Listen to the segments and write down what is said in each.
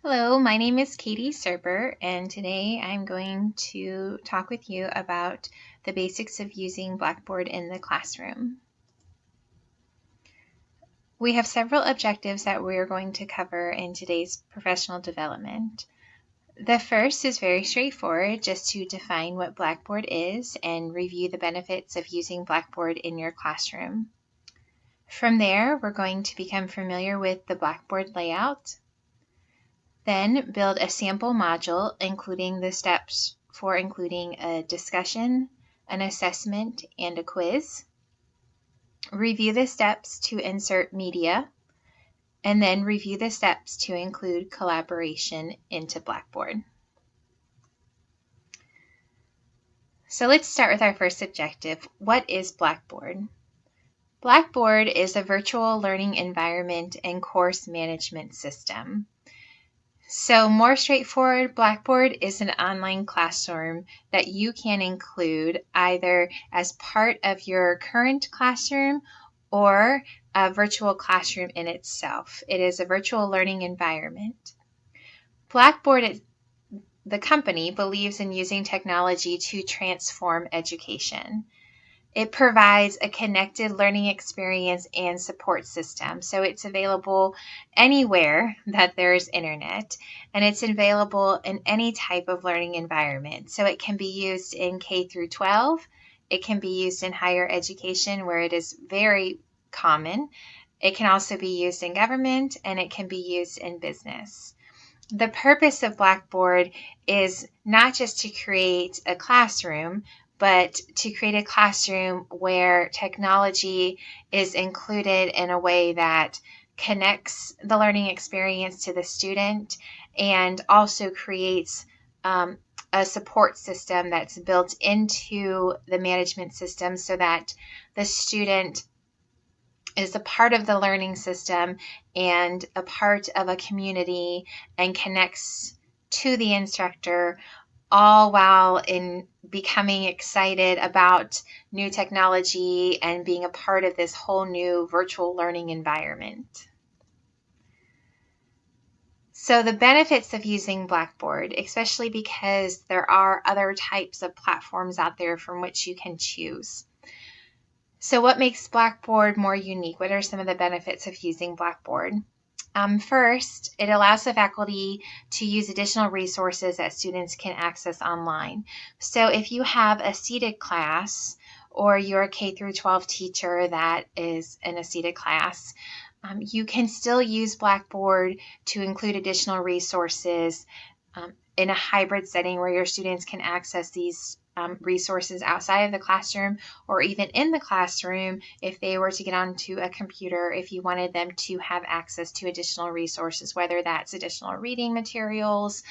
Hello, my name is Katie Serber, and today I'm going to talk with you about the basics of using Blackboard in the classroom. We have several objectives that we're going to cover in today's professional development. The first is very straightforward, just to define what Blackboard is and review the benefits of using Blackboard in your classroom. From there, we're going to become familiar with the Blackboard layout. Then build a sample module including the steps for including a discussion, an assessment, and a quiz. Review the steps to insert media, and then review the steps to include collaboration into Blackboard. So let's start with our first objective. What is Blackboard? Blackboard is a virtual learning environment and course management system. So more straightforward, Blackboard is an online classroom that you can include either as part of your current classroom or a virtual classroom in itself. It is a virtual learning environment. Blackboard, the company, believes in using technology to transform education. It provides a connected learning experience and support system. So it's available anywhere that there's internet, and it's available in any type of learning environment. So it can be used in K through 12. It can be used in higher education where it is very common. It can also be used in government, and it can be used in business. The purpose of Blackboard is not just to create a classroom, but to create a classroom where technology is included in a way that connects the learning experience to the student and also creates a support system that's built into the management system so that the student is a part of the learning system and a part of a community and connects to the instructor, all while in becoming excited about new technology and being a part of this whole new virtual learning environment. So the benefits of using Blackboard, especially because there are other types of platforms out there from which you can choose. So what makes Blackboard more unique? What are some of the benefits of using Blackboard? First, it allows the faculty to use additional resources that students can access online. So if you have a seated class or you're a K through 12 teacher that is in a seated class, you can still use Blackboard to include additional resources in a hybrid setting where your students can access these resources outside of the classroom or even in the classroom if they were to get onto a computer, if you wanted them to have access to additional resources, whether that's additional reading materials,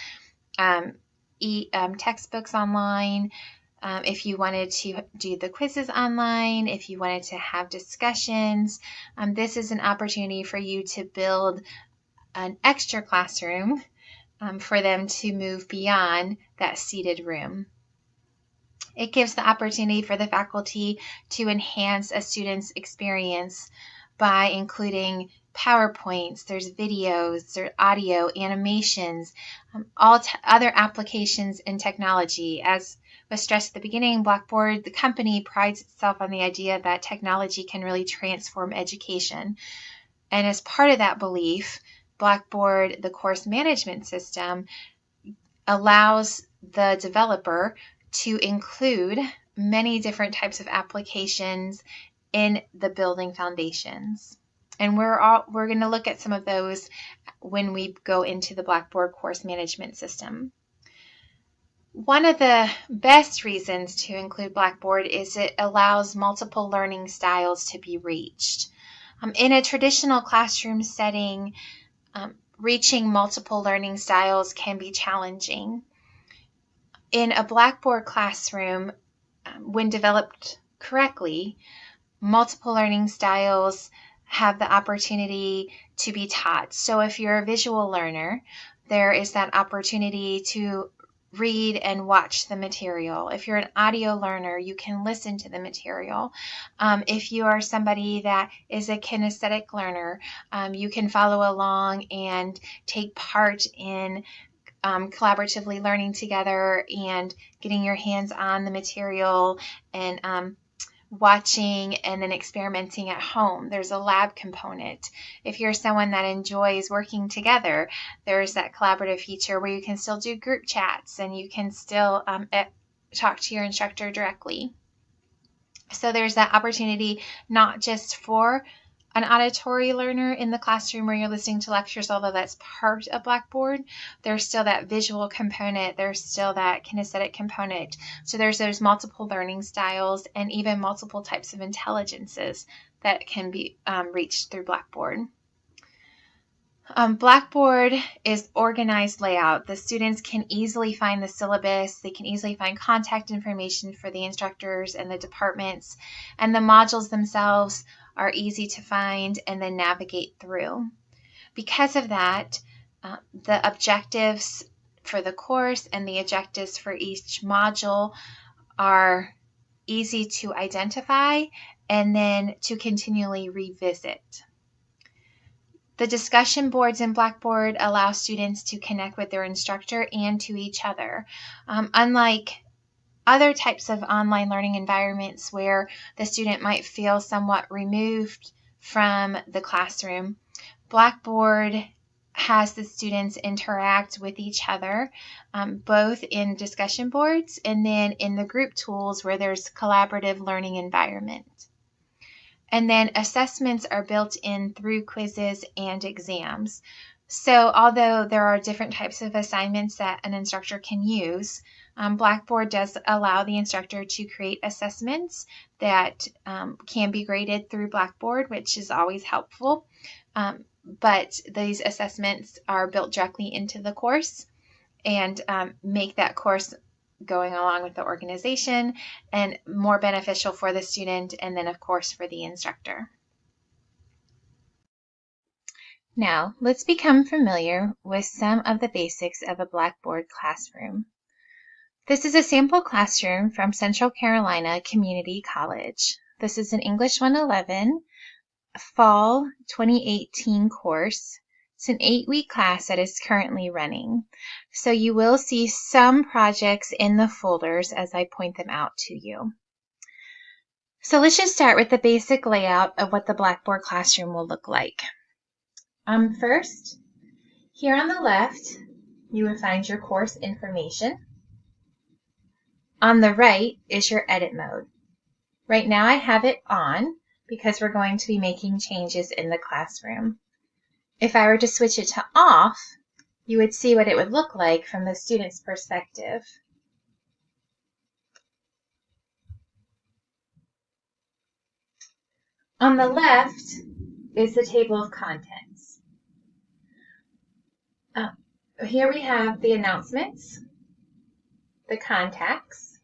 textbooks online, if you wanted to do the quizzes online, if you wanted to have discussions. This is an opportunity for you to build an extra classroom for them to move beyond that seated room. It gives the opportunity for the faculty to enhance a student's experience by including PowerPoints, there's videos, there's audio, animations, other applications in technology. As was stressed at the beginning, Blackboard, the company, prides itself on the idea that technology can really transform education. And as part of that belief, Blackboard, the course management system, allows the developer to include many different types of applications in the building foundations. And we're going to look at some of those when we go into the Blackboard course management system. One of the best reasons to include Blackboard is it allows multiple learning styles to be reached. In a traditional classroom setting, reaching multiple learning styles can be challenging. In a Blackboard classroom, when developed correctly, multiple learning styles have the opportunity to be taught. So if you're a visual learner, there is that opportunity to read and watch the material. If you're an audio learner, you can listen to the material. If you are somebody that is a kinesthetic learner, you can follow along and take part in collaboratively learning together and getting your hands on the material and watching and then experimenting at home. There's a lab component. If you're someone that enjoys working together, there's that collaborative feature where you can still do group chats and you can still talk to your instructor directly. So there's that opportunity not just for an auditory learner in the classroom where you're listening to lectures, although that's part of Blackboard. There's still that visual component. There's still that kinesthetic component. So there's those multiple learning styles and even multiple types of intelligences that can be reached through Blackboard. Blackboard is organized layout. The students can easily find the syllabus. They can easily find contact information for the instructors and the departments. And the modules themselves are easy to find and then navigate through. Because of that, the objectives for the course and the objectives for each module are easy to identify and then to continually revisit. The discussion boards in Blackboard allow students to connect with their instructor and to each other. Unlike other types of online learning environments where the student might feel somewhat removed from the classroom, Blackboard has the students interact with each other, both in discussion boards and then in the group tools where there's collaborative learning environment. And then assessments are built in through quizzes and exams. So although there are different types of assignments that an instructor can use, Blackboard does allow the instructor to create assessments that can be graded through Blackboard, which is always helpful. But these assessments are built directly into the course and make that course going along with the organization and more beneficial for the student and then of course for the instructor. Now let's become familiar with some of the basics of a Blackboard classroom. This is a sample classroom from Central Carolina Community College. This is an English 111 Fall 2018 course. It's an 8-week class that is currently running. So you will see some projects in the folders as I point them out to you. So let's just start with the basic layout of what the Blackboard classroom will look like. First, here on the left, you will find your course information. On the right is your edit mode. Right now I have it on because we're going to be making changes in the classroom. If I were to switch it to off, you would see what it would look like from the student's perspective. On the left is the table of contents. Here we have the announcements, the contacts,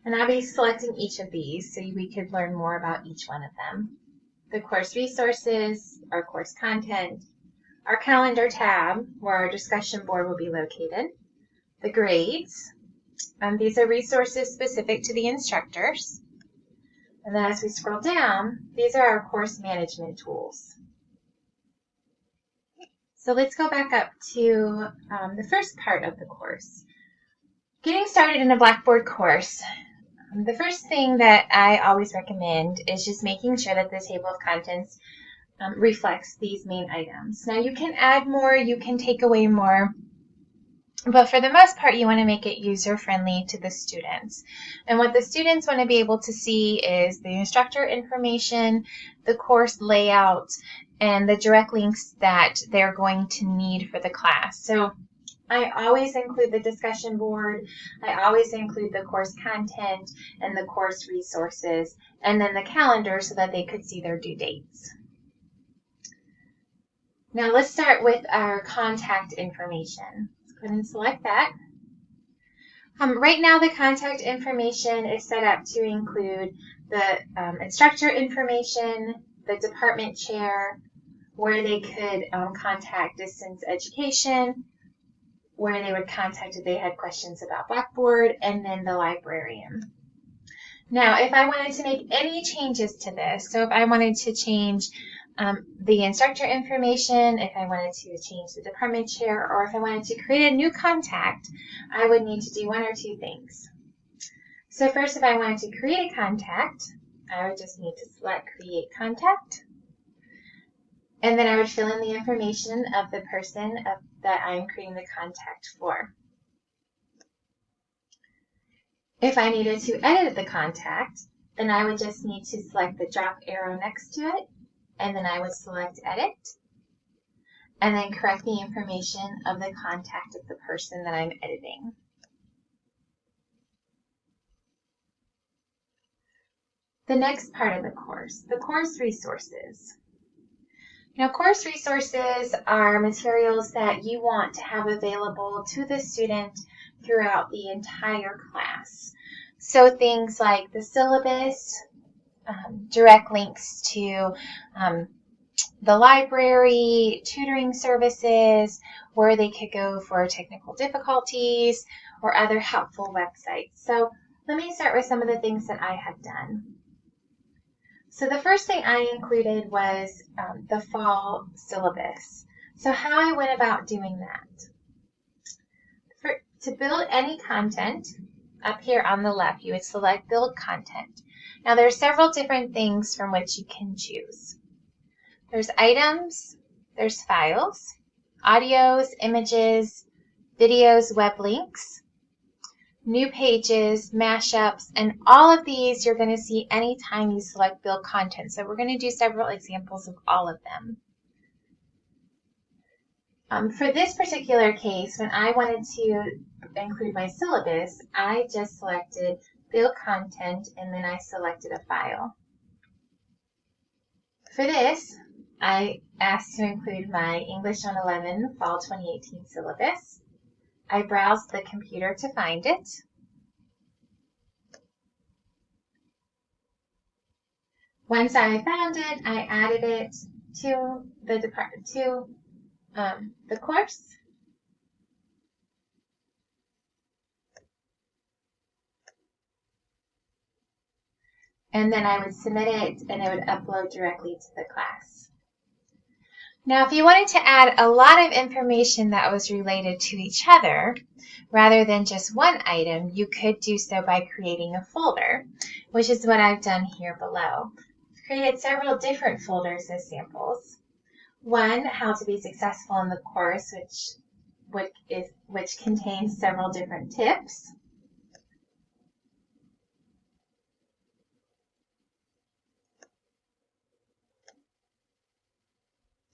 and I'll be selecting each of these so we could learn more about each one of them. The course resources, our course content, our calendar tab, where our discussion board will be located, the grades. These are resources specific to the instructors. And then as we scroll down, these are our course management tools. So let's go back up to the first part of the course. Getting started in a Blackboard course, the first thing that I always recommend is just making sure that the table of contents reflects these main items. Now you can add more, you can take away more, but for the most part you want to make it user-friendly to the students. And what the students want to be able to see is the instructor information, the course layout, and the direct links that they're going to need for the class. So I always include the discussion board, I always include the course content and the course resources, and then the calendar so that they could see their due dates. Now let's start with our contact information. Let's go ahead and select that. Right now the contact information is set up to include the instructor information, the department chair, where they could contact distance education, where they would contact if they had questions about Blackboard, and then the librarian. Now, if I wanted to make any changes to this, so if I wanted to change the instructor information, if I wanted to change the department chair, or if I wanted to create a new contact, I would need to do one or two things. So first, if I wanted to create a contact, I would just need to select Create Contact. And then I would fill in the information of the person that I'm creating the contact for. If I needed to edit the contact, then I would just need to select the drop arrow next to it, and then I would select Edit, and then correct the information of the contact of the person that I'm editing. The next part of the course resources. Now, course resources are materials that you want to have available to the student throughout the entire class. So things like the syllabus, direct links to the library, tutoring services, where they could go for technical difficulties, or other helpful websites. So let me start with some of the things that I have done. So the first thing I included was the fall syllabus. So how I went about doing that. To build any content, up here on the left, you would select Build Content. Now there are several different things from which you can choose. There's items, there's files, audios, images, videos, web links, new pages, mashups, and all of these you're going to see anytime you select Build Content. So we're going to do several examples of all of them. For this particular case, when I wanted to include my syllabus, I just selected Build Content, and then I selected a file. For this, I asked to include my English 111 Fall 2018 syllabus. I browsed the computer to find it. Once I found it, I added it to the course. And then I would submit it, and it would upload directly to the class. Now, if you wanted to add a lot of information that was related to each other, rather than just one item, you could do so by creating a folder, which is what I've done here below. I've created several different folders as samples. One, How to be Successful in the Course, which contains several different tips.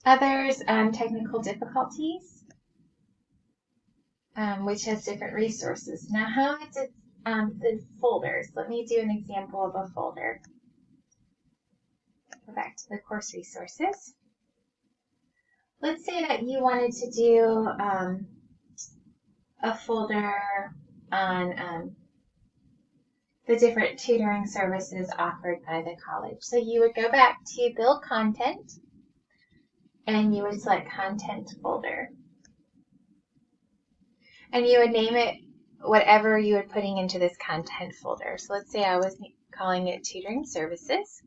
Others, Technical Difficulties, which has different resources. Now, how I did the folders. Let me do an example of a folder. Go back to the course resources. Let's say that you wanted to do a folder on the different tutoring services offered by the college. So you would go back to Build Content, and you would select Content Folder. And you would name it whatever you were putting into this content folder. So let's say I was calling it Tutoring Services.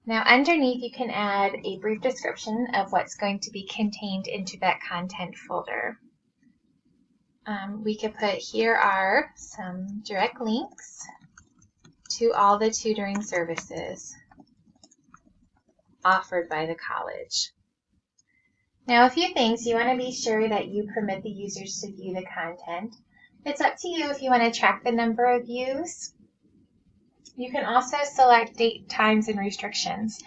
Now underneath you can add a brief description of what's going to be contained into that content folder. We could put, here are some direct links to all the tutoring services offered by the college. Now, a few things. You want to be sure that you permit the users to view the content. It's up to you if you want to track the number of views. You can also select date, times, and restrictions.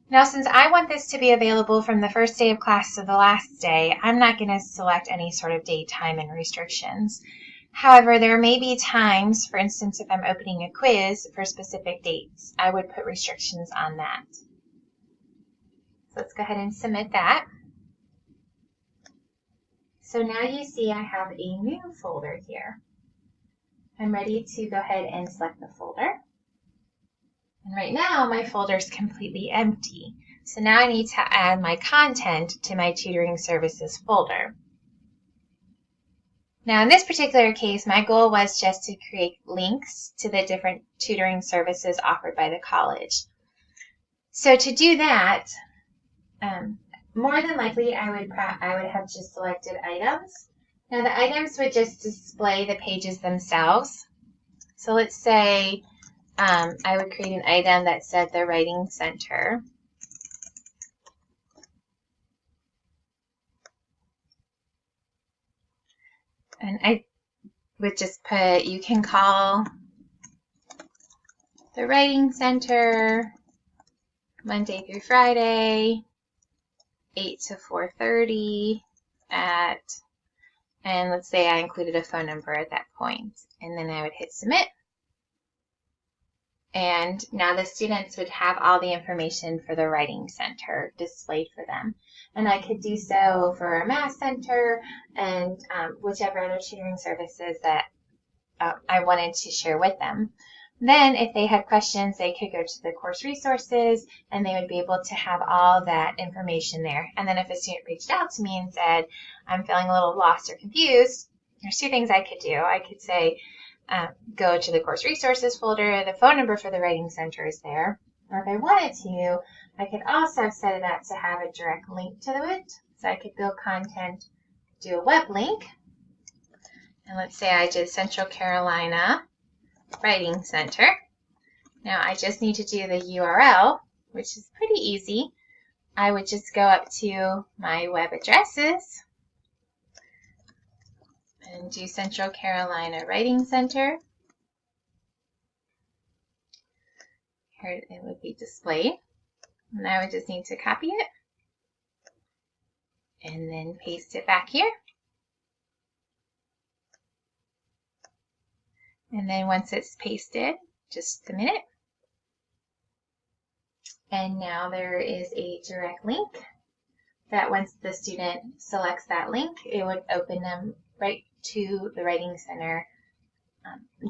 Now, since I want this to be available from the first day of class to the last day, I'm not going to select any sort of date, time, and restrictions. However, there may be times, for instance, if I'm opening a quiz for specific dates, I would put restrictions on that. So let's go ahead and submit that. So now you see I have a new folder here. I'm ready to go ahead and select the folder. And right now my folder is completely empty. So now I need to add my content to my tutoring services folder. Now, in this particular case, my goal was just to create links to the different tutoring services offered by the college. So to do that, more than likely, I would have just selected items. Now, the items would just display the pages themselves. So let's say I would create an item that said the Writing Center. And I would just put, you can call the Writing Center Monday through Friday, 8 to 4:30 at, and let's say I included a phone number at that point, and then I would hit submit. And now the students would have all the information for the Writing Center displayed for them. And I could do so for a Math Center and whichever other tutoring services that I wanted to share with them. Then if they had questions, they could go to the course resources and they would be able to have all that information there. And then if a student reached out to me and said, I'm feeling a little lost or confused, there's two things I could do. I could say, go to the course resources folder, the phone number for the Writing Center is there. Or if I wanted to, I could also set it up to have a direct link to it. So I could build content, do a web link. And let's say I did Central Carolina Writing Center. Now I just need to do the URL, which is pretty easy. I would just go up to my web addresses and do Central Carolina Writing Center. Here it would be displayed. And I would just need to copy it and then paste it back here. And then once it's pasted, just submit it. And now there is a direct link that once the student selects that link, it would open them right to the Writing Center,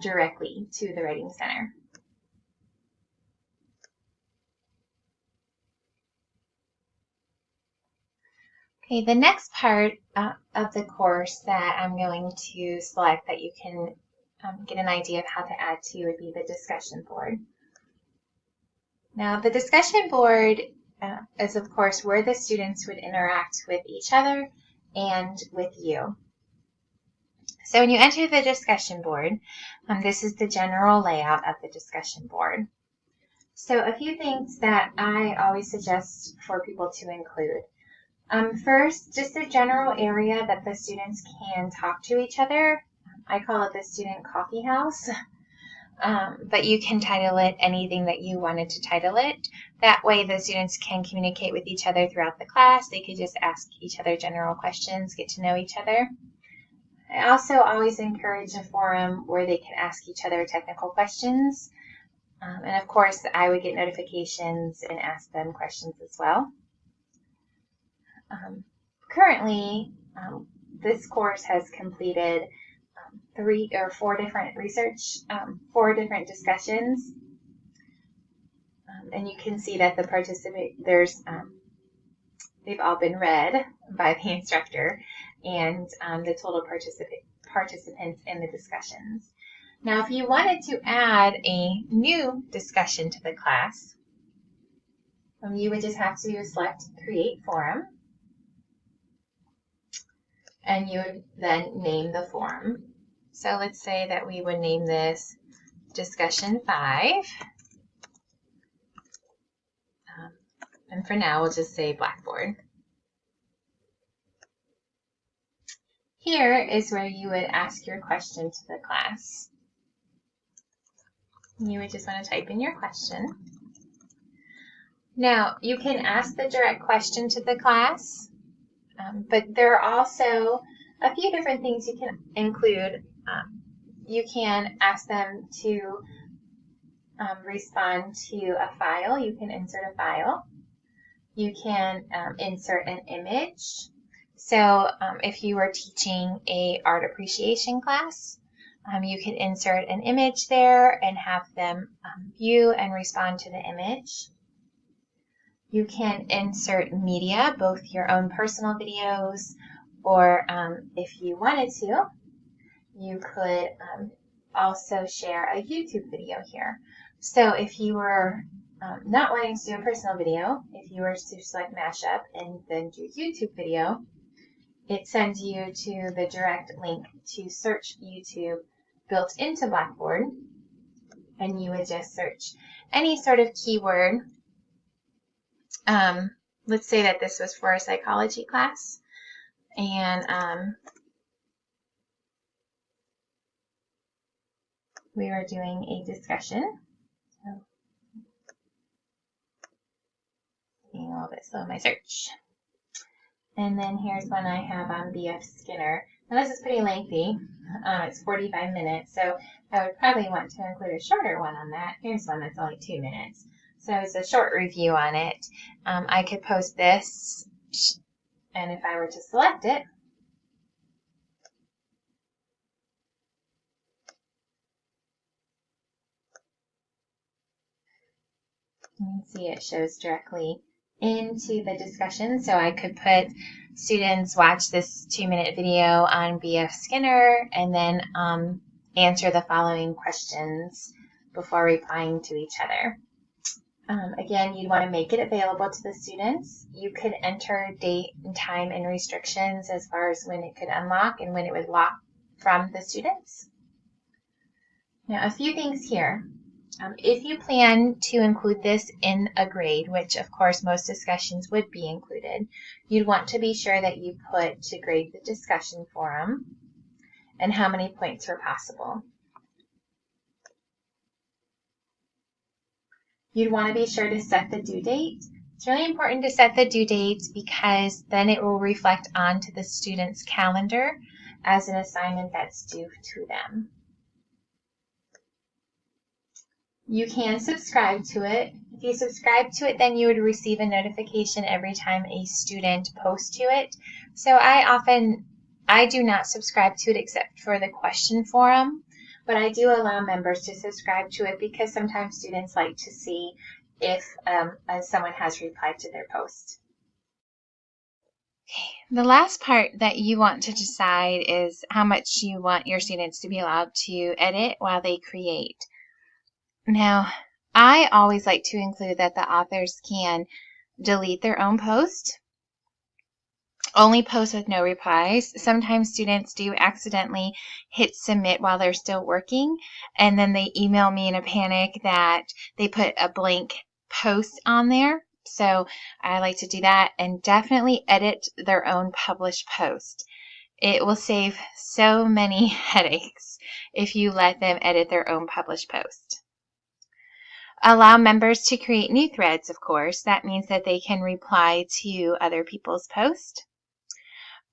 directly to the Writing Center. Okay, the next part of the course that I'm going to select that you can get an idea of how to add to would be the discussion board. Now, the discussion board is, of course, where the students would interact with each other and with you. So when you enter the discussion board, this is the general layout of the discussion board. So a few things that I always suggest for people to include. First, just a general area that the students can talk to each other. I call it the student coffee house, but you can title it anything that you wanted to title it. That way the students can communicate with each other throughout the class. They could just ask each other general questions, get to know each other. I also always encourage a forum where they can ask each other technical questions. And of course, I would get notifications and ask them questions as well. Currently, this course has completed 3 or 4 different four different discussions. And you can see that the they've all been read by the instructor and the total participants in the discussions. Now, if you wanted to add a new discussion to the class, you would just have to select Create Forum. And you would then name the forum. So let's say that we would name this Discussion 5. And for now, we'll just say Blackboard. Here is where you would ask your question to the class. You would just want to type in your question. Now, you can ask the direct question to the class, but there are also a few different things you can include. You can ask them to respond to a file. You can insert a file. You can insert an image. So if you were teaching a art appreciation class, you could insert an image there and have them view and respond to the image. You can insert media, both your own personal videos or if you wanted to, you could also share a YouTube video here. So if you were not wanting to do a personal video, if you were to select Mashup and then do YouTube video, it sends you to the direct link to search YouTube built into Blackboard, and you would just search any sort of keyword. Let's say that this was for a psychology class, and we were doing a discussion. So, being a little bit slow in my search. And then here's one I have on B.F. Skinner. Now this is pretty lengthy. It's 45 minutes, so I would probably want to include a shorter one on that. Here's one that's only 2 minutes. So it's a short review on it. I could post this, and if I were to select it, you can see it shows directly into the discussion. So I could put students watch this 2-minute video on B.F. Skinner and then answer the following questions before replying to each other. Again, you'd want to make it available to the students. You could enter date and time and restrictions as far as when it could unlock and when it would lock from the students. Now, a few things here. If you plan to include this in a grade, which of course most discussions would be included, you'd want to be sure that you put to grade the discussion forum and how many points are possible. You'd want to be sure to set the due date. It's really important to set the due date because then it will reflect onto the student's calendar as an assignment that's due to them. You can subscribe to it. If you subscribe to it, then you would receive a notification every time a student posts to it. So I do not subscribe to it except for the question forum, but I do allow members to subscribe to it because sometimes students like to see if someone has replied to their post. Okay. The last part that you want to decide is how much you want your students to be allowed to edit while they create. Now, I always like to include that the authors can delete their own post, only post with no replies. Sometimes students do accidentally hit submit while they're still working, and then they email me in a panic that they put a blank post on there. So I like to do that, and definitely edit their own published post. It will save so many headaches if you let them edit their own published post. Allow members to create new threads, of course. That means that they can reply to other people's posts.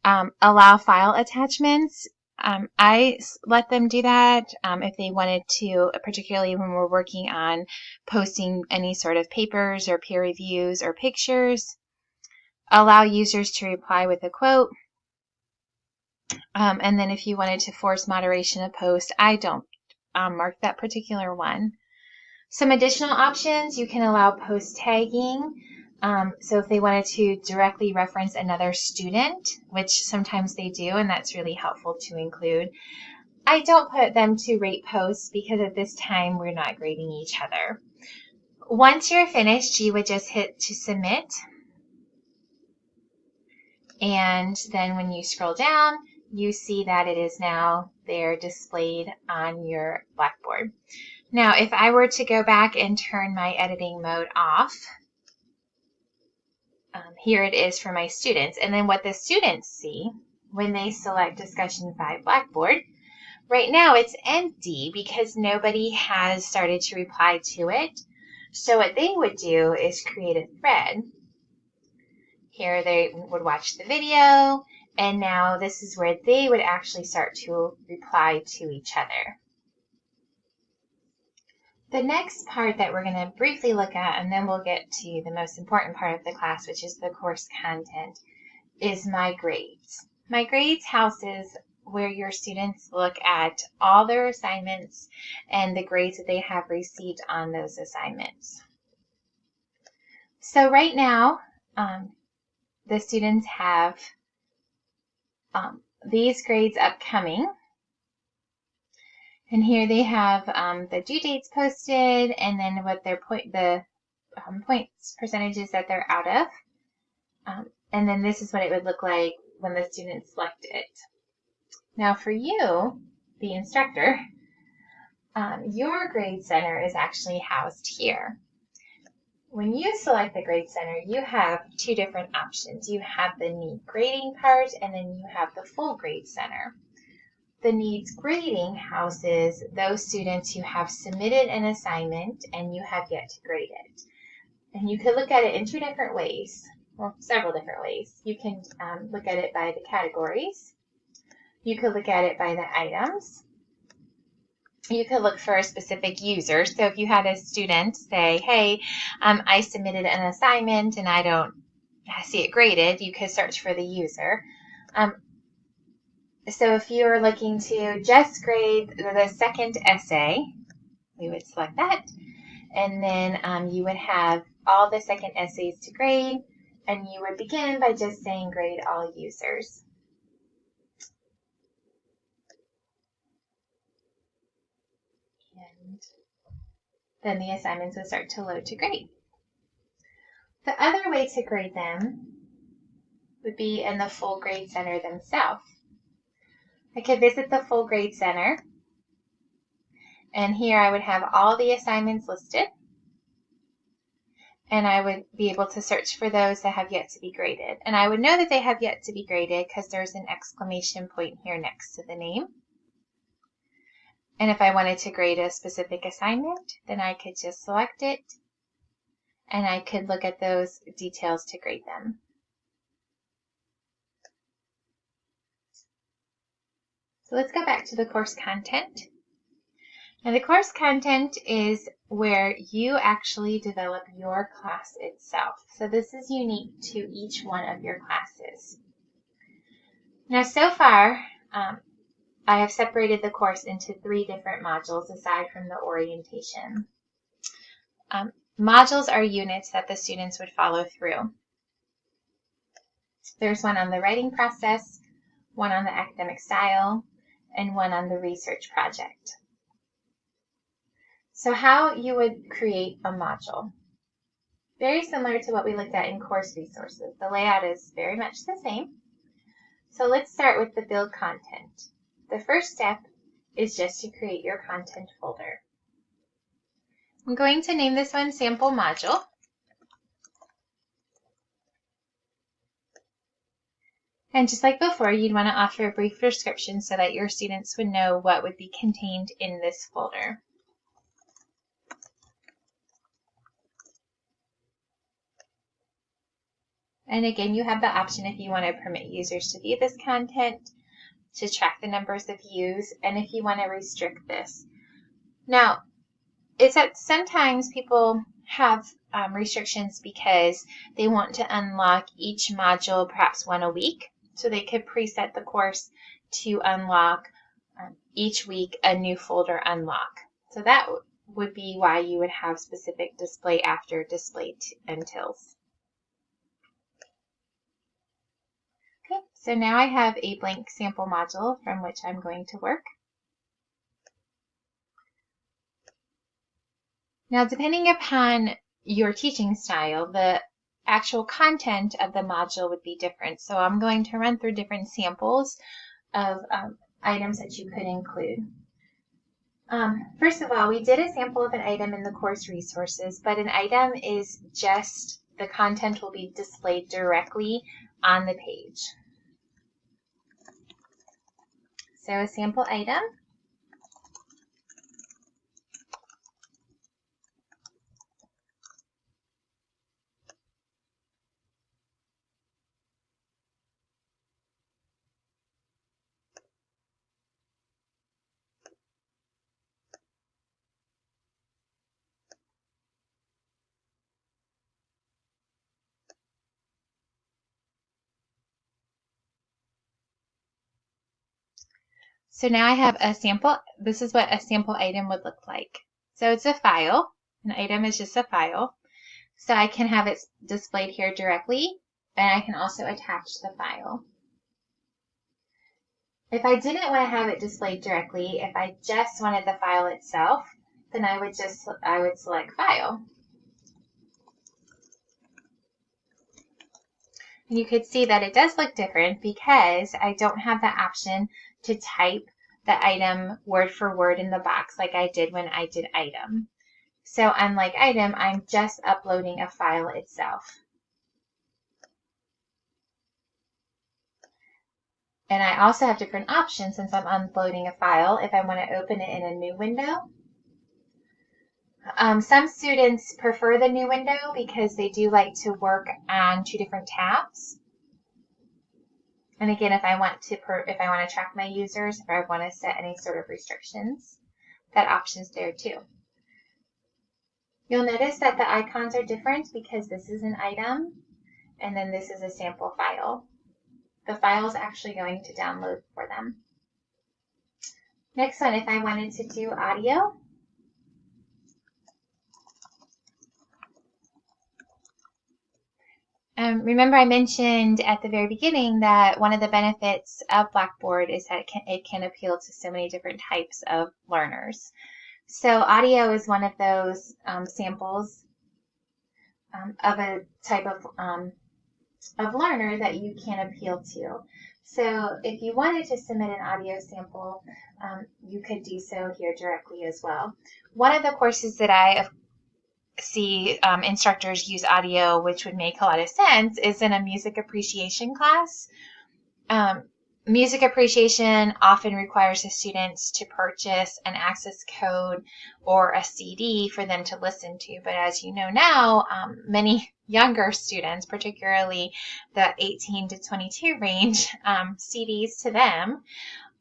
Allow file attachments. I let them do that if they wanted to, particularly when we're working on posting any sort of papers or peer reviews or pictures. Allow users to reply with a quote. And then if you wanted to force moderation of post, I don't mark that particular one. Some additional options, you can allow post tagging. So if they wanted to directly reference another student, which sometimes they do, and that's really helpful to include. I don't put them to rate posts because at this time we're not grading each other. Once you're finished, you would just hit to submit. And then when you scroll down, you see that it is now there displayed on your Blackboard. Now, if I were to go back and turn my editing mode off, here it is for my students. And then what the students see when they select Discussion 5 Blackboard, right now it's empty because nobody has started to reply to it. So what they would do is create a thread. Here they would watch the video, and now this is where they would actually start to reply to each other. The next part that we're going to briefly look at, and then we'll get to the most important part of the class, which is the course content, is My Grades. My Grades houses where your students look at all their assignments and the grades that they have received on those assignments. So right now, the students have these grades upcoming. And here they have the due dates posted, and then what their points percentages that they're out of. And then this is what it would look like when the students select it. Now for you, the instructor, your grade center is actually housed here. When you select the grade center, you have two different options. You have the need grading part, and then you have the full grade center. The needs grading houses those students who have submitted an assignment and you have yet to grade it. And you could look at it in two different ways, or several different ways. You can look at it by the categories. You could look at it by the items. You could look for a specific user. So if you had a student say, hey, I submitted an assignment and I don't see it graded, you could search for the user. So if you are looking to just grade the second essay, we would select that. And then you would have all the second essays to grade. And you would begin by just saying grade all users. And then the assignments will start to load to grade. The other way to grade them would be in the full grade center themselves. I could visit the full grade center, and here I would have all the assignments listed, and I would be able to search for those that have yet to be graded. And I would know that they have yet to be graded because there's an exclamation point here next to the name. And if I wanted to grade a specific assignment, then I could just select it, and I could look at those details to grade them. So let's go back to the course content. Now the course content is where you actually develop your class itself. So this is unique to each one of your classes. Now so far, I have separated the course into 3 different modules aside from the orientation. Modules are units that the students would follow through. There's one on the writing process, one on the academic style, and one on the research project. So how you would create a module. Very similar to what we looked at in course resources. The layout is very much the same. So let's start with the build content. The first step is just to create your content folder. I'm going to name this one sample module. And just like before, you'd want to offer a brief description so that your students would know what would be contained in this folder. And again, you have the option if you want to permit users to view this content, to track the numbers of views, and if you want to restrict this. Now, it's that sometimes people have restrictions because they want to unlock each module perhaps one a week. So they could preset the course to unlock each week a new folder unlock. So that would be why you would have specific display after display untils. Okay, so now I have a blank sample module from which I'm going to work. Now, depending upon your teaching style, the actual content of the module would be different. So I'm going to run through different samples of items that you could include. First of all, we did a sample of an item in the course resources, but an item is just the content will be displayed directly on the page. So a sample item. So now I have a sample. This is what a sample item would look like. So it's a file. An item is just a file. So I can have it displayed here directly, and I can also attach the file. If I didn't want to have it displayed directly, if I just wanted the file itself, then I would select File. And you could see that it does look different because I don't have the option to type the item word for word in the box like I did when I did item. So unlike item, I'm just uploading a file itself. And I also have different options since I'm uploading a file if I want to open it in a new window. Some students prefer the new window because they do like to work on 2 different tabs. And again, if I want to track my users, if I want to set any sort of restrictions, that option's there too. You'll notice that the icons are different because this is an item and then this is a sample file. The file is actually going to download for them. Next one, if I wanted to do audio, remember I mentioned at the very beginning that one of the benefits of Blackboard is that it can appeal to so many different types of learners. So audio is one of those samples of a type of learner that you can appeal to. So if you wanted to submit an audio sample, you could do so here directly as well. One of the courses that I see instructors use audio, which would make a lot of sense, is in a music appreciation class. Music appreciation often requires the students to purchase an access code or a CD for them to listen to. But as you know now, many younger students, particularly the 18 to 22 range, CDs to them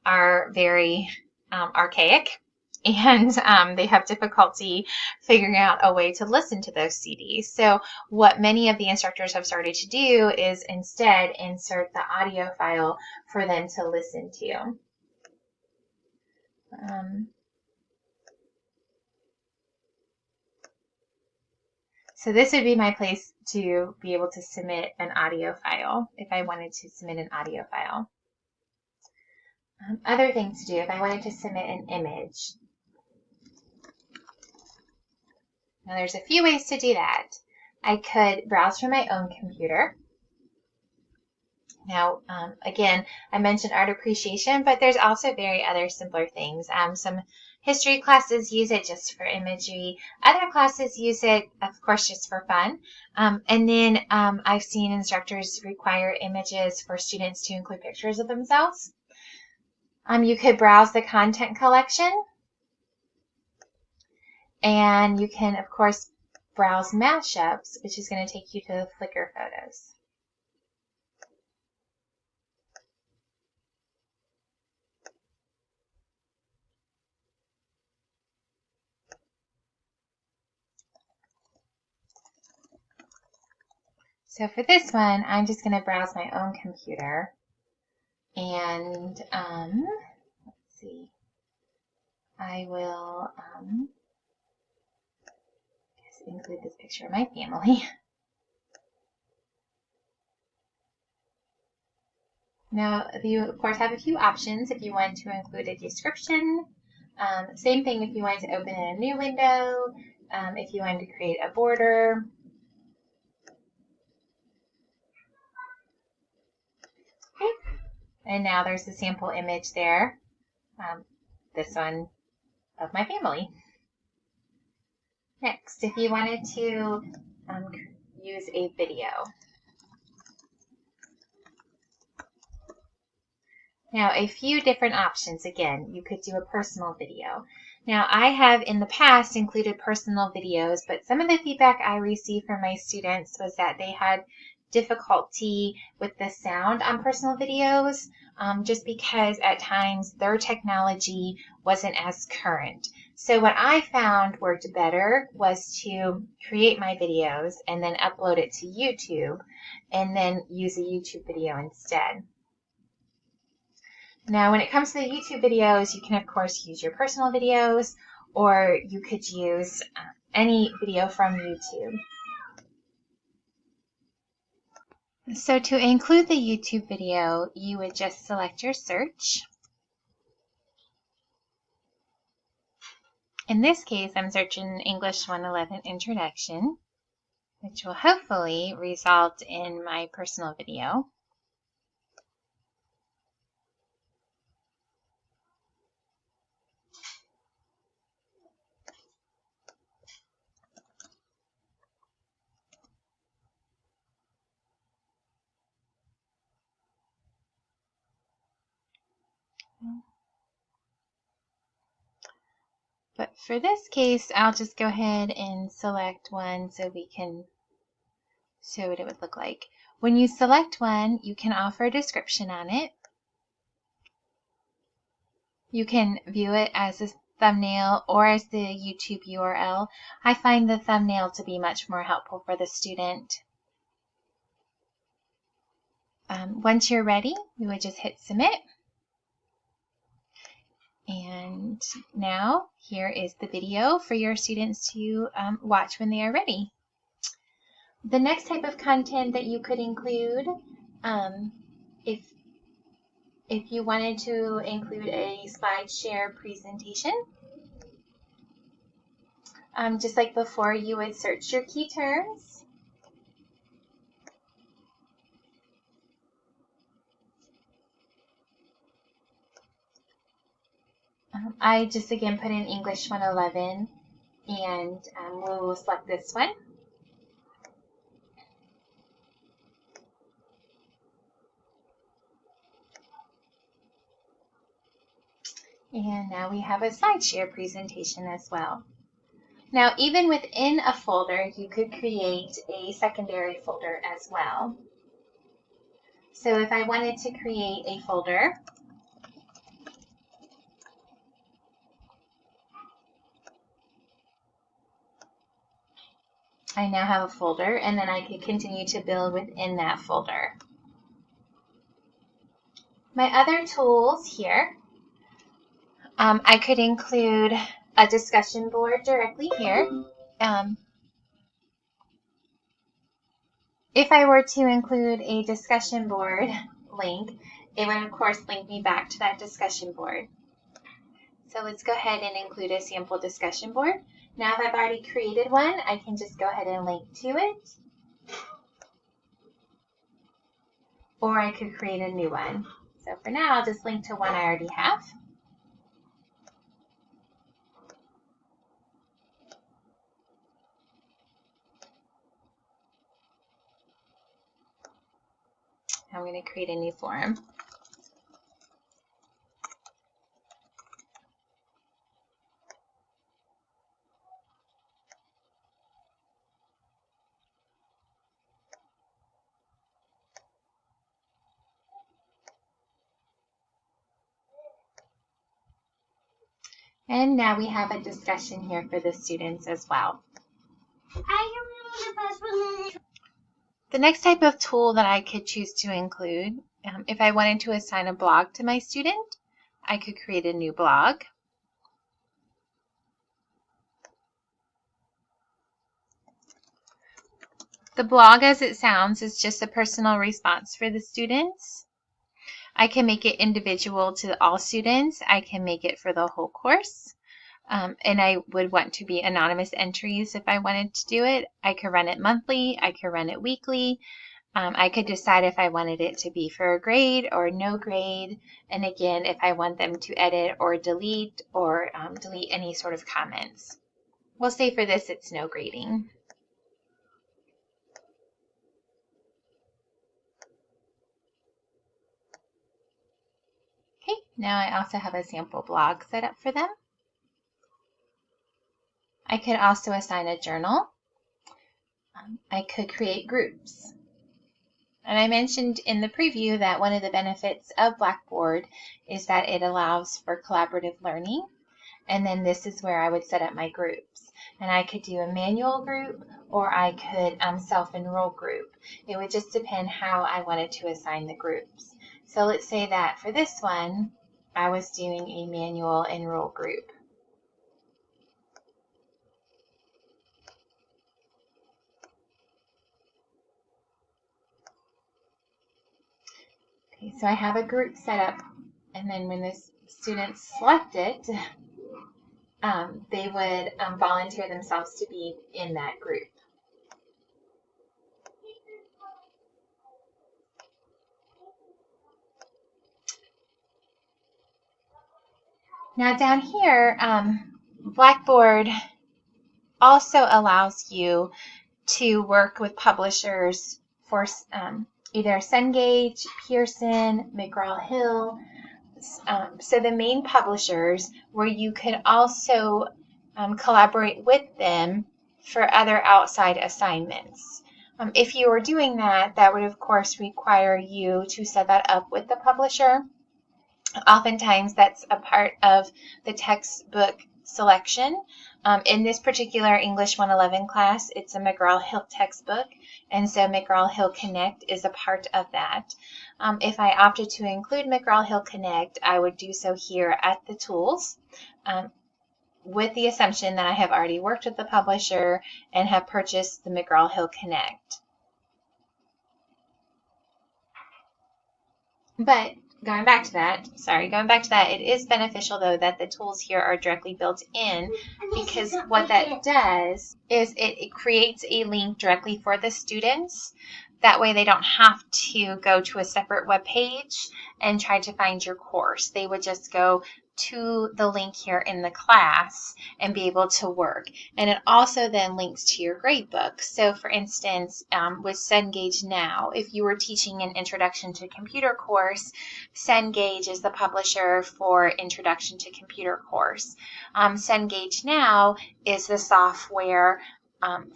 are very archaic. And they have difficulty figuring out a way to listen to those CDs. So what many of the instructors have started to do is instead insert the audio file for them to listen to. So this would be my place to be able to submit an audio file if I wanted to submit an audio file. Other things to do, if I wanted to submit an image. Now there's a few ways to do that. I could browse from my own computer. Now, again, I mentioned art appreciation, but there's also very other simpler things. Some history classes use it just for imagery. Other classes use it, of course, just for fun. And then I've seen instructors require images for students to include pictures of themselves. You could browse the content collection. And you can, of course, browse mashups, which is going to take you to the Flickr photos. So for this one, I'm just going to browse my own computer. And let's see, I will include this picture of my family. Now, you of course have a few options if you want to include a description. Same thing if you want to open in a new window, if you want to create a border. Okay. And now there's the sample image there, this one of my family. Next, if you wanted to use a video. Now, a few different options. Again, you could do a personal video. Now, I have in the past included personal videos, but some of the feedback I received from my students was that they had difficulty with the sound on personal videos just because at times their technology wasn't as current. So what I found worked better was to create my videos and then upload it to YouTube and then use a YouTube video instead. Now, when it comes to the YouTube videos, you can, of course, use your personal videos, or you could use any video from YouTube. So to include the YouTube video, you would just select your search. In this case, I'm searching English 111 Introduction, which will hopefully result in my personal video. But for this case, I'll just go ahead and select one so we can show what it would look like. When you select one, you can offer a description on it. You can view it as a thumbnail or as the YouTube URL. I find the thumbnail to be much more helpful for the student. Once you're ready, you would just hit submit. And now here is the video for your students to watch when they are ready. The next type of content that you could include, if you wanted to include a slide share presentation, just like before, you would search your key terms. I just again put in English 111 and we'll select this one. And now we have a SlideShare presentation as well. Now, even within a folder, you could create a secondary folder as well. So if I wanted to create a folder, I now have a folder, and then I could continue to build within that folder. My other tools here, I could include a discussion board directly here. If I were to include a discussion board link, it would of course link me back to that discussion board. So let's go ahead and include a sample discussion board. Now if I've already created one, I can just go ahead and link to it. Or I could create a new one. So for now, I'll just link to one I already have. I'm going to create a new form. And now we have a discussion here for the students as well. The next type of tool that I could choose to include, if I wanted to assign a blog to my student, I could create a new blog. The blog, as it sounds, is just a personal response for the students. I can make it individual to all students. I can make it for the whole course. And I would want to be anonymous entries if I wanted to do it. I could run it monthly. I could run it weekly. I could decide if I wanted it to be for a grade or no grade. And again, if I want them to edit or delete any sort of comments. We'll say for this, it's no grading. Okay, now I also have a sample blog set up for them. I could also assign a journal. I could create groups. And I mentioned in the preview that one of the benefits of Blackboard is that it allows for collaborative learning. And then this is where I would set up my groups. And I could do a manual group or I could self-enroll group. It would just depend how I wanted to assign the groups. So let's say that for this one, I was doing a manual enroll group. Okay, so I have a group set up, and then when the students select it, they would volunteer themselves to be in that group. Now down here, Blackboard also allows you to work with publishers for either Cengage, Pearson, McGraw-Hill. So the main publishers where you could also collaborate with them for other outside assignments. If you were doing that, that would of course require you to set that up with the publisher. Oftentimes that's a part of the textbook selection. In this particular English 111 class, it's a McGraw-Hill textbook, and so McGraw-Hill Connect is a part of that. If I opted to include McGraw-Hill Connect, I would do so here at the tools, with the assumption that I have already worked with the publisher and have purchased the McGraw-Hill Connect. But going back to that, it is beneficial though that the tools here are directly built in, because what that does is it creates a link directly for the students. That way they don't have to go to a separate web page and try to find your course. They would just go to the link here in the class and be able to work. And it also then links to your gradebook. So for instance, with Cengage Now, if you were teaching an Introduction to Computer course, Cengage is the publisher for Introduction to Computer course. Cengage Now is the software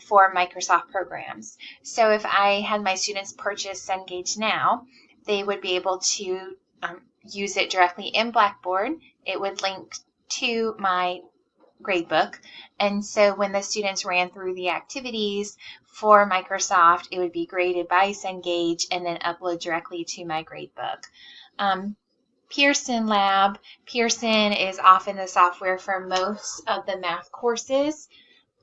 for Microsoft programs. So if I had my students purchase Cengage Now, they would be able to use it directly in Blackboard. It would link to my gradebook, and so when the students ran through the activities for Microsoft, it would be graded by Cengage and then upload directly to my gradebook. Pearson Lab. Pearson is often the software for most of the math courses.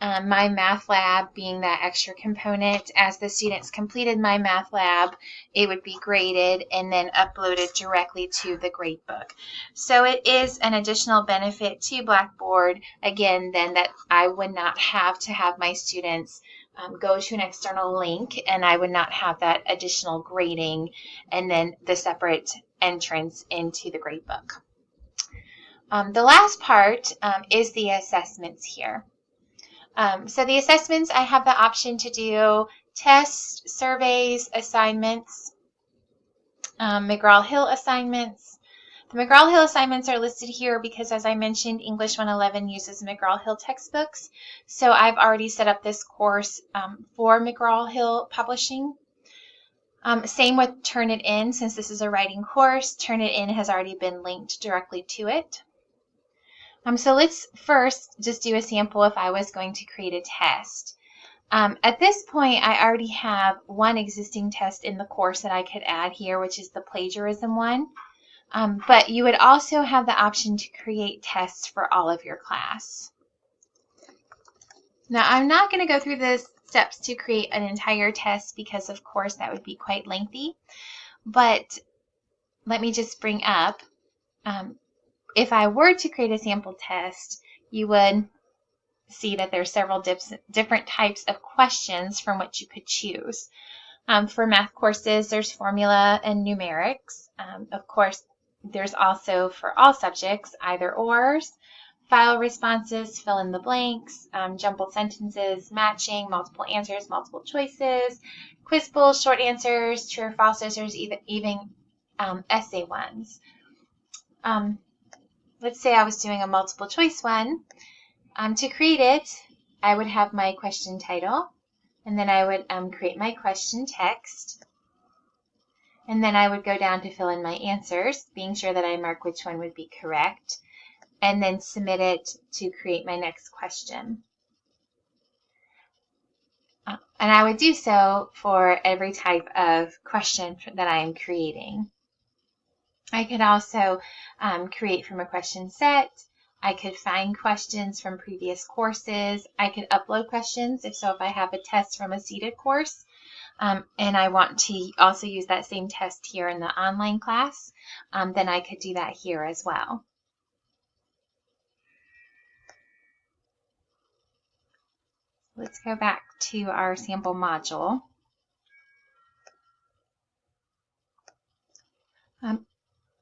My math lab being that extra component. As the students completed my math lab, it would be graded and then uploaded directly to the gradebook. So it is an additional benefit to Blackboard, again, then that I would not have to have my students go to an external link, and I would not have that additional grading and then the separate entrance into the gradebook. The last part is the assessments here. So the assessments, I have the option to do tests, surveys, assignments, McGraw-Hill assignments. The McGraw-Hill assignments are listed here because, as I mentioned, English 111 uses McGraw-Hill textbooks. So I've already set up this course for McGraw-Hill publishing. Same with Turnitin. Since this is a writing course, Turnitin has already been linked directly to it. So let's first just do a sample if I was going to create a test. At this point, I already have one existing test in the course that I could add here, which is the plagiarism one. But you would also have the option to create tests for all of your class. Now, I'm not going to go through the steps to create an entire test because, of course, that would be quite lengthy. But let me just bring up if I were to create a sample test, you would see that there are several different types of questions from which you could choose. For math courses, there's formula and numerics. Of course, there's also for all subjects, either ors, file responses, fill in the blanks, jumbled sentences, matching, multiple answers, multiple choices, quizzical, short answers, true or false answers, even essay ones. Let's say I was doing a multiple choice one. To create it, I would have my question title, and then I would create my question text, and then I would go down to fill in my answers, being sure that I mark which one would be correct, and then submit it to create my next question. And I would do so for every type of question that I am creating. I could also create from a question set. I could find questions from previous courses. I could upload questions. If I have a test from a seated course and I want to also use that same test here in the online class, then I could do that here as well. Let's go back to our sample module.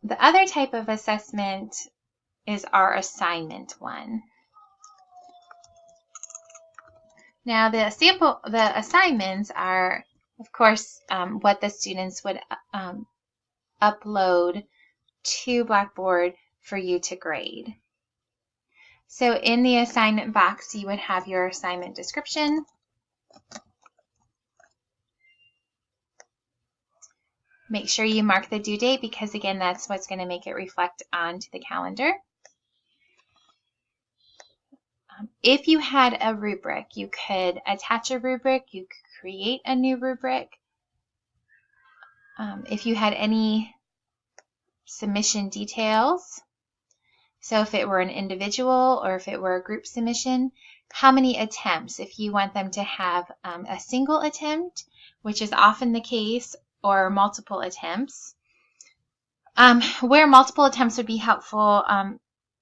The other type of assessment is our assignment one. Now the assignments are, of course, what the students would upload to Blackboard for you to grade. So in the assignment box, you would have your assignment description, make sure you mark the due date because, again, that's what's going to make it reflect onto the calendar. If you had a rubric, you could attach a rubric, you could create a new rubric. If you had any submission details, so if it were an individual or if it were a group submission, how many attempts, if you want them to have a single attempt, which is often the case, or multiple attempts. Where multiple attempts would be helpful,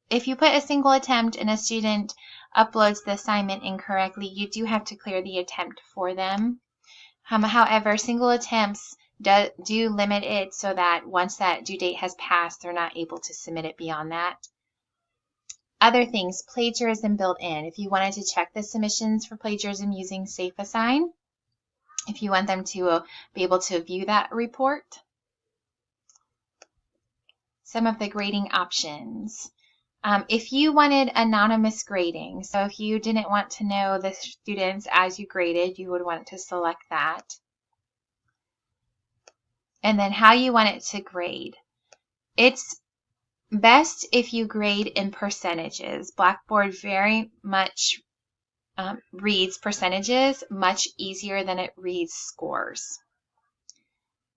if you put a single attempt and a student uploads the assignment incorrectly, you do have to clear the attempt for them. However, single attempts do limit it so that once that due date has passed, they're not able to submit it beyond that. Other things, plagiarism built in. If you wanted to check the submissions for plagiarism using SafeAssign, if you want them to be able to view that report. Some of the grading options. If you wanted anonymous grading, so if you didn't want to know the students as you graded, you would want to select that. And then how you want it to grade. It's best if you grade in percentages. Blackboard very much reads percentages much easier than it reads scores.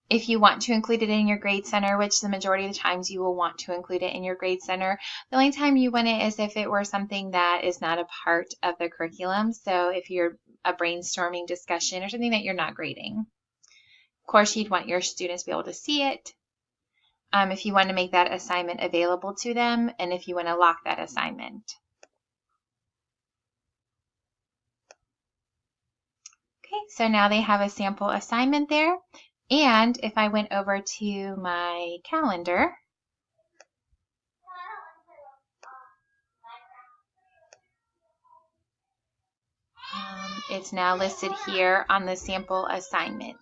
If you want to include it in your grade center, which the majority of the times you will want to include it in your grade center, the only time you want it is if it were something that is not a part of the curriculum. So if you're a brainstorming discussion or something that you're not grading. Of course, you'd want your students to be able to see it. If you want to make that assignment available to them, and if you want to lock that assignment. Okay, so now they have a sample assignment there. And if I went over to my calendar, it's now listed here on the sample assignment.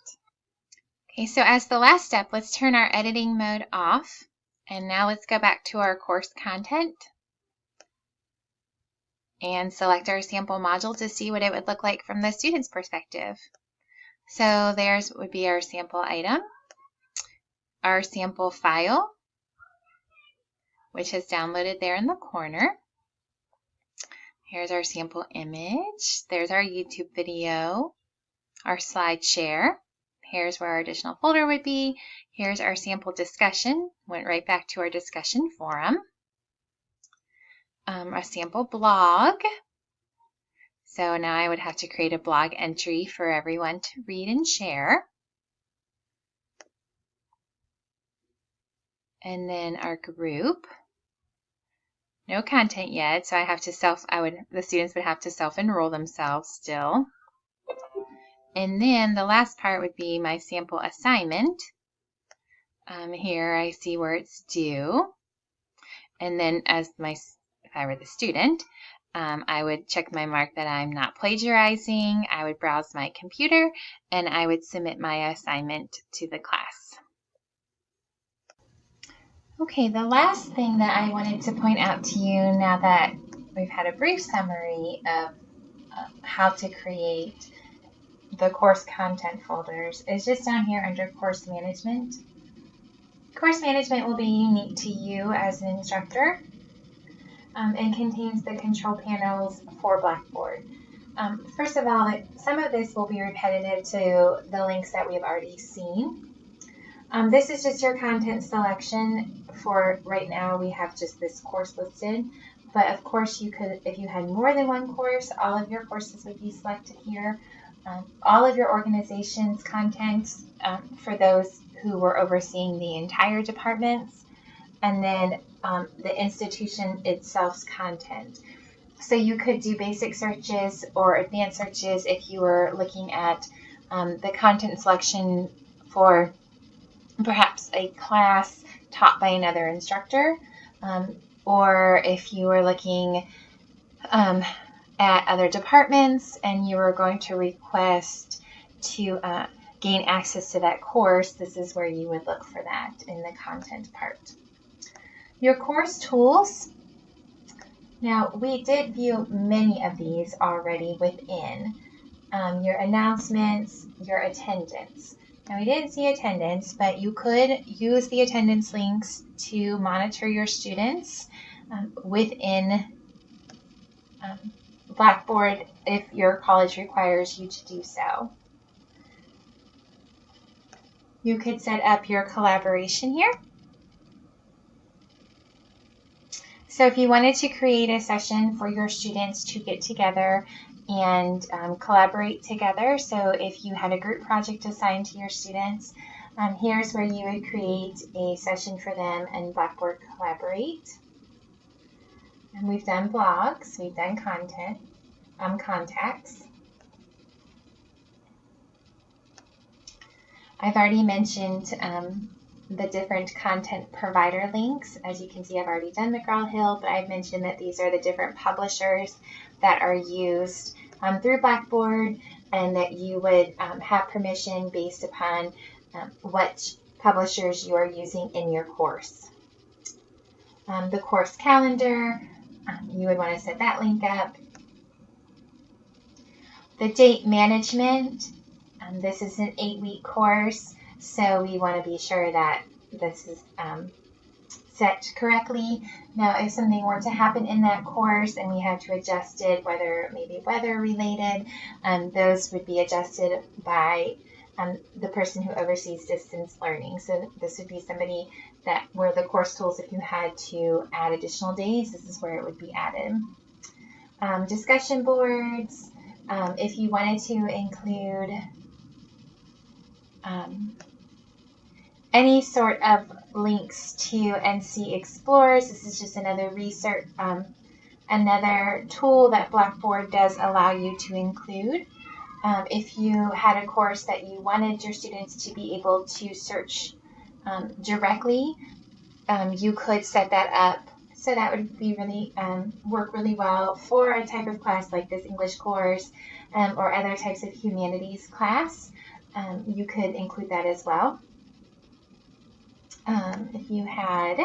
Okay, so as the last step, let's turn our editing mode off. And now let's go back to our course content and select our sample module to see what it would look like from the student's perspective. So there's would be our sample item, our sample file, which is downloaded there in the corner. Here's our sample image. There's our YouTube video, our slide share. Here's where our additional folder would be. Here's our sample discussion. Went right back to our discussion forum. A sample blog. So now I would have to create a blog entry for everyone to read and share. And then our group. No content yet, so I have to the students would have to self-enroll themselves still. And then the last part would be my sample assignment. Here I see where it's due. And then if I were the student, I would check my mark that I'm not plagiarizing. I would browse my computer and I would submit my assignment to the class. Okay, the last thing that I wanted to point out to you now that we've had a brief summary of how to create the course content folders is just down here under course management. Course management will be unique to you as an instructor and contains the control panels for Blackboard. First of all, some of this will be repetitive to the links that we have already seen. This is just your content selection. For right now, we have just this course listed. But of course, you could, if you had more than one course, all of your courses would be selected here. All of your organization's content for those who were overseeing the entire departments, and then the institution itself's content. So you could do basic searches or advanced searches if you were looking at the content selection for perhaps a class taught by another instructor, or if you were looking at other departments and you were going to request to gain access to that course, this is where you would look for that in the content part. Your course tools. Now, we did view many of these already within your announcements, your attendance. Now, we didn't see attendance, but you could use the attendance links to monitor your students within Blackboard if your college requires you to do so. You could set up your collaboration here. So if you wanted to create a session for your students to get together and collaborate together, so if you had a group project assigned to your students, here's where you would create a session for them in Blackboard Collaborate. And we've done blogs, we've done content, contacts. I've already mentioned the different content provider links. As you can see, I've already done McGraw-Hill, but I've mentioned that these are the different publishers that are used through Blackboard, and that you would have permission based upon what publishers you are using in your course. The course calendar, you would want to set that link up. The date management, this is an 8-week course, so we want to be sure that this is set correctly. Now, if something were to happen in that course and we had to adjust it, whether maybe weather related, those would be adjusted by the person who oversees distance learning. So this would be somebody that were the course tools. If you had to add additional days, this is where it would be added. Discussion boards, if you wanted to include any sort of links to NC Explorers. This is just another research, another tool that Blackboard does allow you to include. If you had a course that you wanted your students to be able to search directly, you could set that up. So that would be really work really well for a type of class like this English course or other types of humanities class. You could include that as well. If you had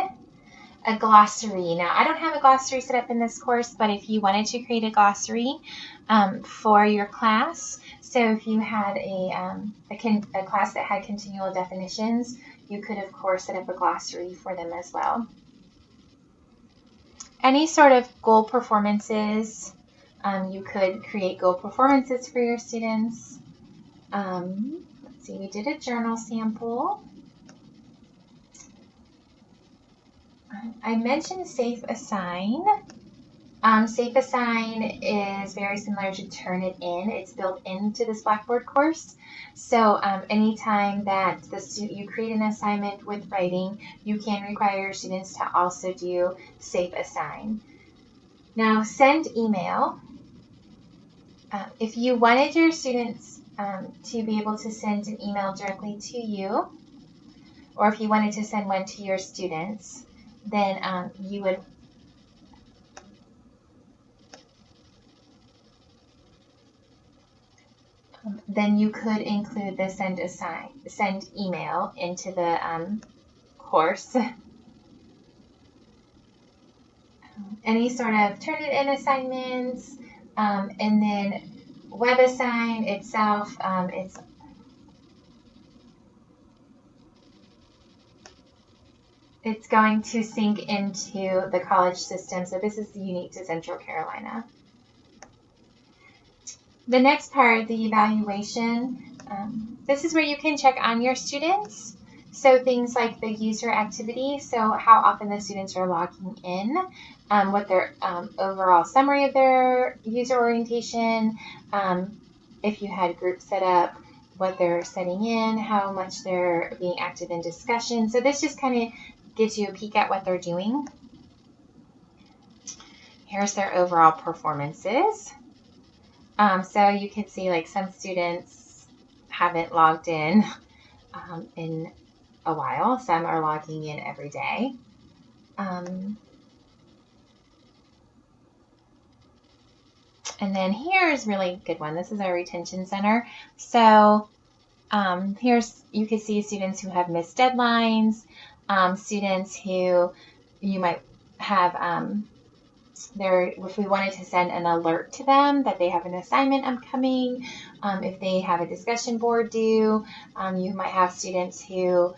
a glossary. Now, I don't have a glossary set up in this course, but if you wanted to create a glossary for your class, so if you had a class that had continual definitions, you could, of course, set up a glossary for them as well. Any sort of goal performances, you could create goal performances for your students. Let's see, we did a journal sample. I mentioned Safe Assign. Safe Assign is very similar to Turnitin. It's built into this Blackboard course. So anytime that you create an assignment with writing, you can require your students to also do Safe Assign. Now, send email. If you wanted your students to be able to send an email directly to you, or if you wanted to send one to your students, then you would then you could include the send email into the course. Any sort of Turnitin assignments, and then WebAssign itself, it's going to sync into the college system. So this is unique to Central Carolina. The next part, the evaluation, this is where you can check on your students. So things like the user activity, so how often the students are logging in, what their overall summary of their user orientation, if you had groups set up, what they're setting in, how much they're being active in discussion. So this just kind of gives you a peek at what they're doing. Here's their overall performances. So you can see like some students haven't logged in a while. Some are logging in every day. And then here's really a good one. This is our retention center. So here's, you can see students who have missed deadlines, students who you might have, if we wanted to send an alert to them that they have an assignment upcoming, if they have a discussion board due, you might have students who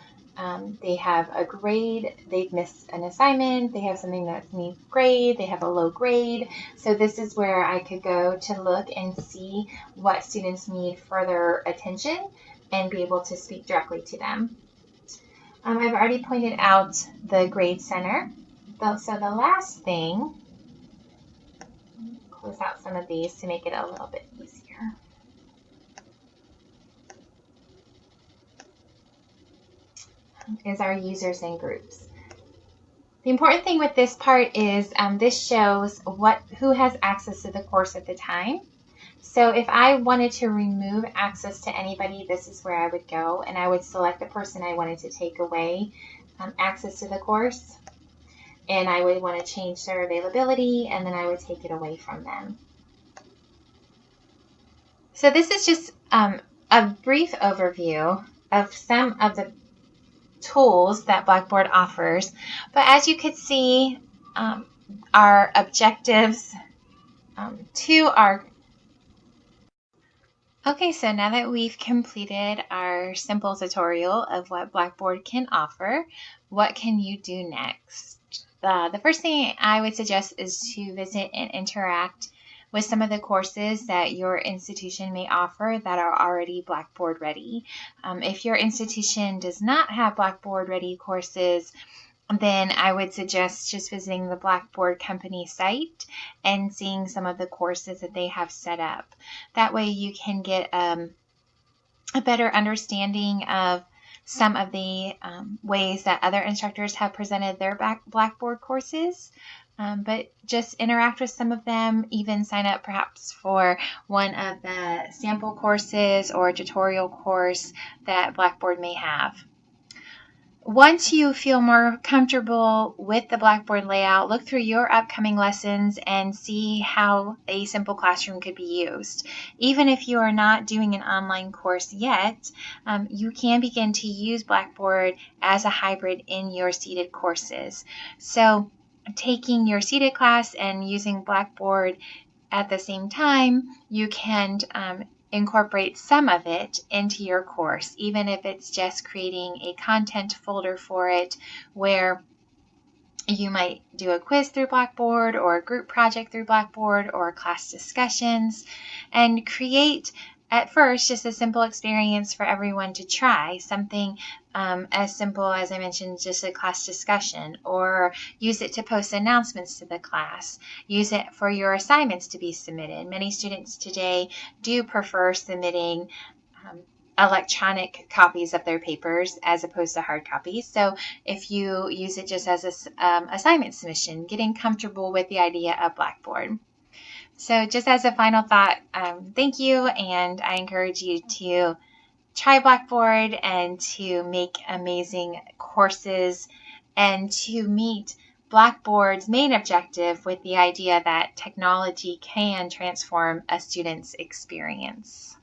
they have a grade, they've missed an assignment, they have something that needs grade, they have a low grade. So this is where I could go to look and see what students need further attention and be able to speak directly to them. I've already pointed out the grade center. So the last thing, close out some of these to make it a little bit easier. Is our users and groups. The important thing with this part is this shows who has access to the course at the time. So if I wanted to remove access to anybody, this is where I would go, and I would select the person I wanted to take away access to the course, and I would want to change their availability, and then I would take it away from them. So this is just a brief overview of some of the tools that Blackboard offers, but as you could see, our objectives to our Okay, so now that we've completed our simple tutorial of what Blackboard can offer, what can you do next? The first thing I would suggest is to visit and interact with some of the courses that your institution may offer that are already Blackboard ready. If your institution does not have Blackboard ready courses, then I would suggest just visiting the Blackboard company site and seeing some of the courses that they have set up. That way you can get a better understanding of some of the ways that other instructors have presented their Blackboard courses. But just interact with some of them, even sign up perhaps for one of the sample courses or tutorial course that Blackboard may have. Once you feel more comfortable with the Blackboard layout, look through your upcoming lessons and see how a simple classroom could be used. Even if you are not doing an online course yet, you can begin to use Blackboard as a hybrid in your seated courses. So taking your seated class and using Blackboard at the same time, you can incorporate some of it into your course, even if it's just creating a content folder for it where you might do a quiz through Blackboard or a group project through Blackboard or class discussions, and create at first just a simple experience for everyone to try, something as simple as I mentioned, just a class discussion, or use it to post announcements to the class, use it for your assignments to be submitted. Many students today do prefer submitting electronic copies of their papers as opposed to hard copies. So if you use it just as an assignment submission, getting comfortable with the idea of Blackboard. So just as a final thought, thank you, and I encourage you to try Blackboard and to make amazing courses and to meet Blackboard's main objective with the idea that technology can transform a student's experience.